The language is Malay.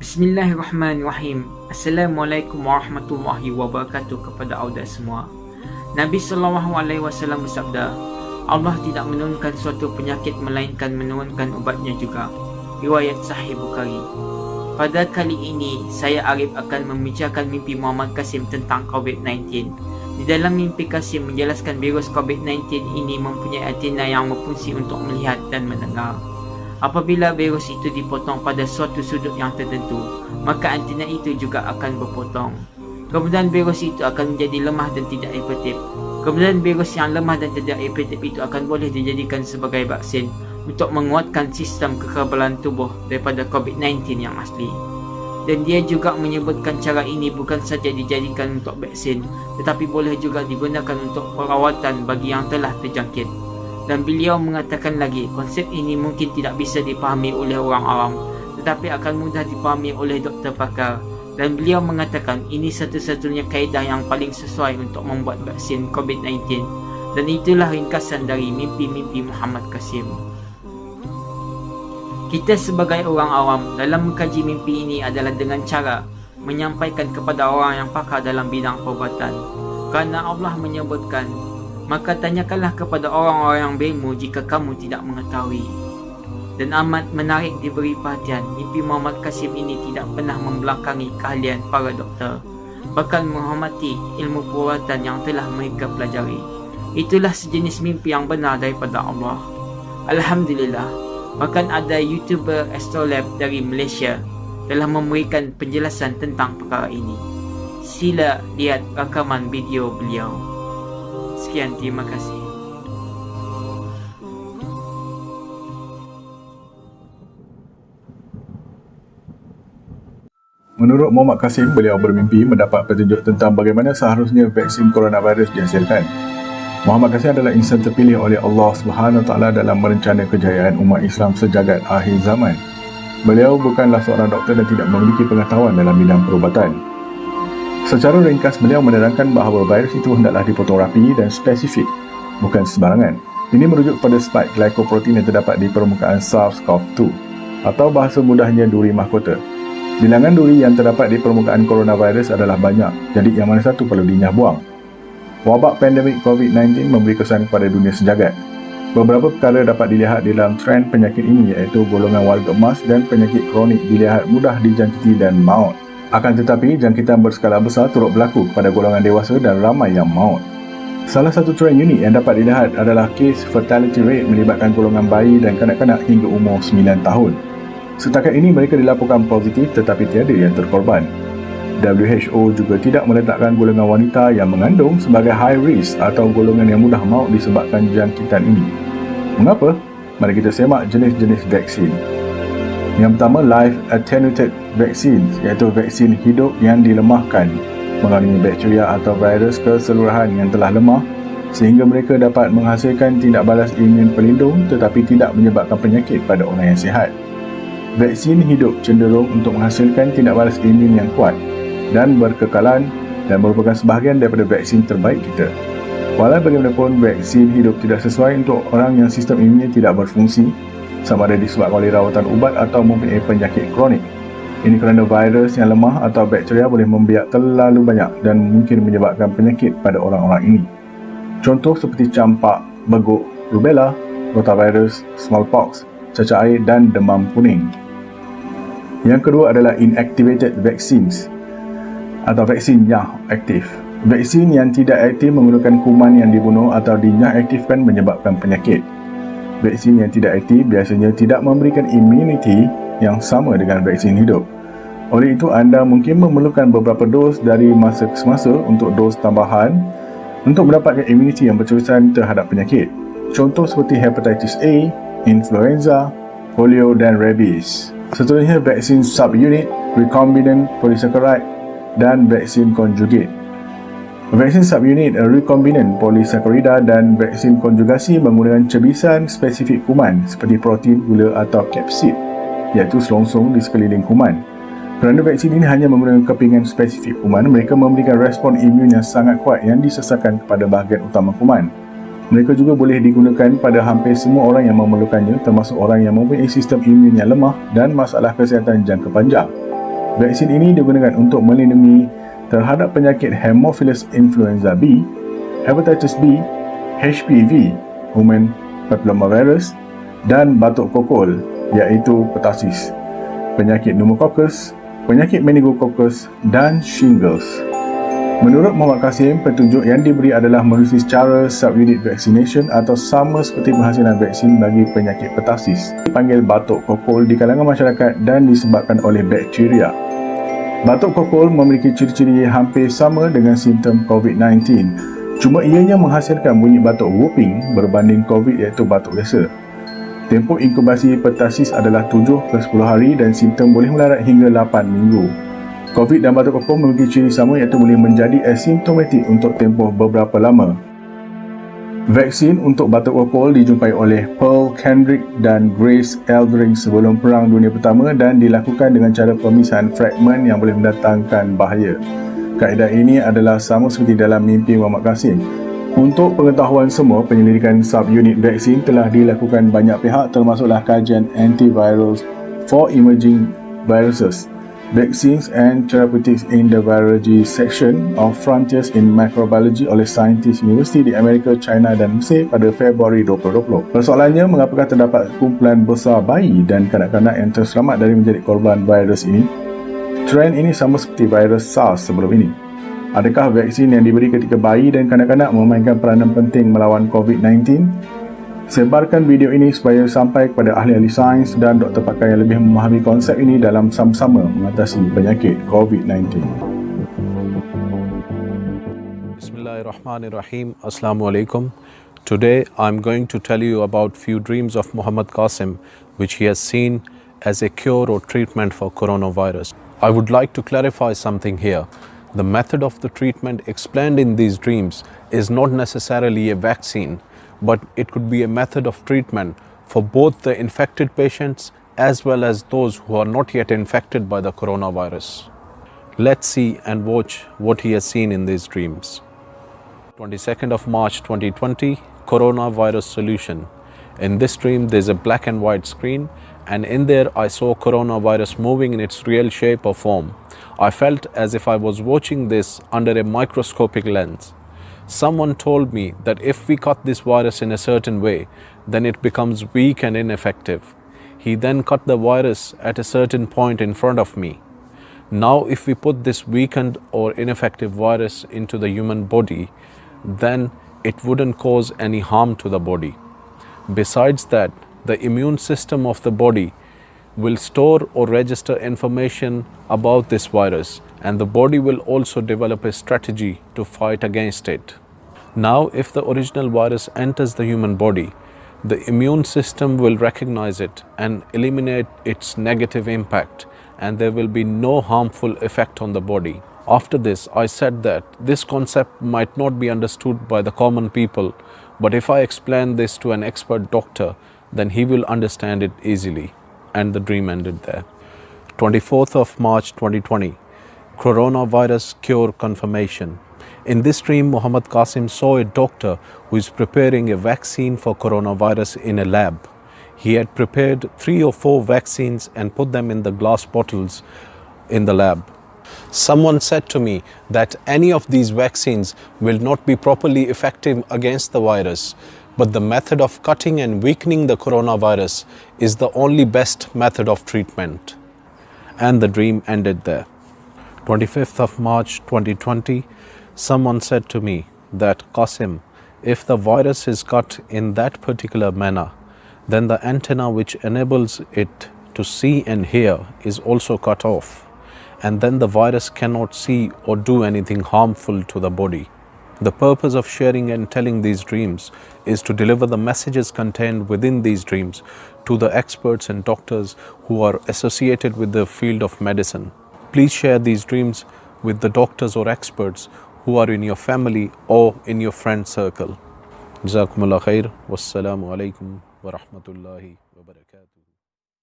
Bismillahirrahmanirrahim. Assalamualaikum warahmatullahi wabarakatuh kepada audiens semua. Nabi SAW bersabda, Allah tidak menurunkan suatu penyakit melainkan menurunkan ubatnya juga. Riwayat Sahih Bukhari. Pada kali ini, saya Arif akan membicarakan mimpi Muhammad Qasim tentang COVID-19. Di dalam mimpi Qasim menjelaskan virus COVID-19 ini mempunyai antenna yang berfungsi untuk melihat dan mendengar. Apabila virus itu dipotong pada suatu sudut yang tertentu, maka antena itu juga akan berpotong. Kemudian virus itu akan menjadi lemah dan tidak efektif. Kemudian virus yang lemah dan tidak efektif itu akan boleh dijadikan sebagai vaksin untuk menguatkan sistem kekebalan tubuh daripada COVID-19 yang asli. Dan dia juga menyebutkan cara ini bukan saja dijadikan untuk vaksin, tetapi boleh juga digunakan untuk perawatan bagi yang telah terjangkit. Dan beliau mengatakan lagi, konsep ini mungkin tidak bisa dipahami oleh orang awam, tetapi akan mudah dipahami oleh doktor pakar. Dan beliau mengatakan ini satu-satunya kaedah yang paling sesuai untuk membuat vaksin COVID-19. Dan itulah ringkasan dari mimpi-mimpi Muhammad Qasim. Kita sebagai orang awam dalam mengkaji mimpi ini adalah dengan cara menyampaikan kepada orang yang pakar dalam bidang perubatan. Kerana Allah menyebutkan, maka tanyakanlah kepada orang-orang yang berilmu jika kamu tidak mengetahui. Dan amat menarik diberi perhatian, mimpi Muhammad Qasim ini tidak pernah membelakangi keahlian para doktor, bahkan menghormati ilmu perubatan yang telah mereka pelajari. Itulah sejenis mimpi yang benar daripada Allah. Alhamdulillah, bahkan ada YouTuber Astrolab dari Malaysia telah memberikan penjelasan tentang perkara ini. Sila lihat rakaman video beliau. Sekian, terima kasih. Menurut Muhammad Qasim, beliau bermimpi mendapat petunjuk tentang bagaimana seharusnya vaksin coronavirus dihasilkan. Muhammad Qasim adalah insan terpilih oleh Allah SWT dalam merencana kejayaan umat Islam sejagat akhir zaman. Beliau bukanlah seorang doktor dan tidak memiliki pengetahuan dalam bidang perubatan. Secara ringkas, beliau menerangkan bahawa virus itu hendaklah dipotong rapi dan spesifik, bukan sembarangan. Ini merujuk pada spike glycoprotein yang terdapat di permukaan SARS-CoV-2 atau bahasa mudahnya duri mahkota. Bilangan duri yang terdapat di permukaan coronavirus adalah banyak, jadi yang mana satu perlu dinyah buang. Wabak pandemik COVID-19 memberi kesan kepada dunia sejagat. Beberapa perkara dapat dilihat di dalam trend penyakit ini, iaitu golongan warga emas dan penyakit kronik dilihat mudah dijangkiti dan maut. Akan tetapi, jangkitan berskala besar turut berlaku pada golongan dewasa dan ramai yang maut. Salah satu trend unik yang dapat dilihat adalah case fatality rate melibatkan golongan bayi dan kanak-kanak hingga umur 9 tahun. Setakat ini mereka dilaporkan positif tetapi tiada yang terkorban. WHO juga tidak meletakkan golongan wanita yang mengandung sebagai high risk atau golongan yang mudah maut disebabkan jangkitan ini. Mengapa? Mari kita semak jenis-jenis vaksin. Yang pertama, live attenuated vaccine, iaitu vaksin hidup yang dilemahkan mengandungi bakteria atau virus keseluruhan yang telah lemah sehingga mereka dapat menghasilkan tindak balas imun pelindung tetapi tidak menyebabkan penyakit pada orang yang sihat. Vaksin hidup cenderung untuk menghasilkan tindak balas imun yang kuat dan berkekalan dan merupakan sebahagian daripada vaksin terbaik kita. Walau bagaimanapun, vaksin hidup tidak sesuai untuk orang yang sistem imunnya tidak berfungsi, sama ada disebabkan oleh rawatan ubat atau mempunyai penyakit kronik. Ini kerana virus yang lemah atau bakteria boleh membiak terlalu banyak dan mungkin menyebabkan penyakit pada orang-orang ini. Contoh seperti campak, beguk, rubella, rotavirus, smallpox, cacar air dan demam kuning. Yang kedua adalah inactivated vaccines atau vaksin yang aktif. Vaksin yang tidak aktif menggunakan kuman yang dibunuh atau dinyah-aktifkan menyebabkan penyakit. Vaksin yang tidak aktif biasanya tidak memberikan imuniti yang sama dengan vaksin hidup. Oleh itu, anda mungkin memerlukan beberapa dos dari masa ke semasa untuk dos tambahan untuk mendapatkan imuniti yang berterusan terhadap penyakit. Contoh seperti hepatitis A, influenza, polio dan rabies. Seterusnya, vaksin subunit, recombinant polysaccharide dan vaksin conjugate. Vaksin subunit, recombinant polysaccharida dan vaksin konjugasi menggunakan cebisan spesifik kuman seperti protein, gula atau kapsid, iaitu selongsong di sekeliling kuman. Kerana vaksin ini hanya menggunakan kepingan spesifik kuman, mereka memberikan respon imun yang sangat kuat yang disesatkan kepada bahagian utama kuman. Mereka juga boleh digunakan pada hampir semua orang yang memerlukannya, termasuk orang yang mempunyai sistem imun yang lemah dan masalah kesihatan jangka panjang. Vaksin ini digunakan untuk melindungi terhadap penyakit Haemophilus influenza B, hepatitis B, HPV, human papillomavirus dan batuk kokol iaitu pertussis, penyakit pneumococcus, penyakit meningococcus dan shingles. Menurut Muhammad Qasim, petunjuk yang diberi adalah menerusi cara subunit vaccination atau sama seperti penghasilan vaksin bagi penyakit pertussis. Dipanggil batuk kokol di kalangan masyarakat dan disebabkan oleh bakteria. Batuk kokol memiliki ciri-ciri hampir sama dengan simptom COVID-19. Cuma ianya menghasilkan bunyi batuk whooping berbanding COVID iaitu batuk biasa. Tempoh inkubasi pertussis adalah 7 ke 10 hari dan simptom boleh melarat hingga 8 minggu. COVID dan batuk kokol memiliki ciri sama iaitu boleh menjadi asimptomatik untuk tempoh beberapa lama. Vaksin untuk batuk kokol dijumpai oleh Pearl Kendrick dan Grace Eldring sebelum Perang Dunia Pertama dan dilakukan dengan cara pemisahan fragmen yang boleh mendatangkan bahaya. Kaedah ini adalah sama seperti dalam mimpi Muhammad Qasim. Untuk pengetahuan semua, penyelidikan subunit vaksin telah dilakukan banyak pihak termasuklah kajian antivirals for emerging viruses, Vaccines and Therapeutics in the Virology Section of Frontiers in Microbiology oleh saintis universiti di Amerika, China dan Mesir pada Februari 2020. Persoalannya, mengapakah terdapat kumpulan besar bayi dan kanak-kanak yang terselamat dari menjadi korban virus ini? Trend ini sama seperti virus SARS sebelum ini. Adakah vaksin yang diberi ketika bayi dan kanak-kanak memainkan peranan penting melawan COVID-19? Sebarkan video ini supaya sampai kepada ahli-ahli sains dan doktor pakar yang lebih memahami konsep ini dalam sama-sama mengatasi penyakit COVID-19. Bismillahirrahmanirrahim. Assalamualaikum. Today I'm going to tell you about few dreams of Muhammad Qasim which he has seen as a cure or treatment for coronavirus. I would like to clarify something here. The method of the treatment explained in these dreams is not necessarily a vaccine, but it could be a method of treatment for both the infected patients as well as those who are not yet infected by the coronavirus. Let's see and watch what he has seen in these dreams. 22nd of March 2020, coronavirus solution. In this dream, there's a black and white screen, and in there I saw coronavirus moving in its real shape or form. I felt as if I was watching this under a microscopic lens. Someone told me that if we cut this virus in a certain way, then it becomes weak and ineffective. He then cut the virus at a certain point in front of me. Now, if we put this weakened or ineffective virus into the human body, then it wouldn't cause any harm to the body. Besides that, the immune system of the body will store or register information about this virus, and the body will also develop a strategy to fight against it. Now, if the original virus enters the human body, the immune system will recognize it and eliminate its negative impact, and there will be no harmful effect on the body. After this, I said that this concept might not be understood by the common people, but if I explain this to an expert doctor, then he will understand it easily. And the dream ended there. 24th of March 2020, coronavirus cure confirmation. In this dream, Muhammad Qasim saw a doctor who is preparing a vaccine for coronavirus in a lab. He had prepared 3 or 4 vaccines and put them in the glass bottles in the lab. Someone said to me that any of these vaccines will not be properly effective against the virus, but the method of cutting and weakening the coronavirus is the only best method of treatment. And the dream ended there. 25th of March 2020, someone said to me that, Qasim, if the virus is cut in that particular manner, then the antenna which enables it to see and hear is also cut off, and then the virus cannot see or do anything harmful to the body. The purpose of sharing and telling these dreams is to deliver the messages contained within these dreams to the experts and doctors who are associated with the field of medicine. Please share these dreams with the doctors or experts who are in your family or in your friend circle. Jazakumullah khair. Wassalamu alaikum wa rahmatullahi wa barakatuh.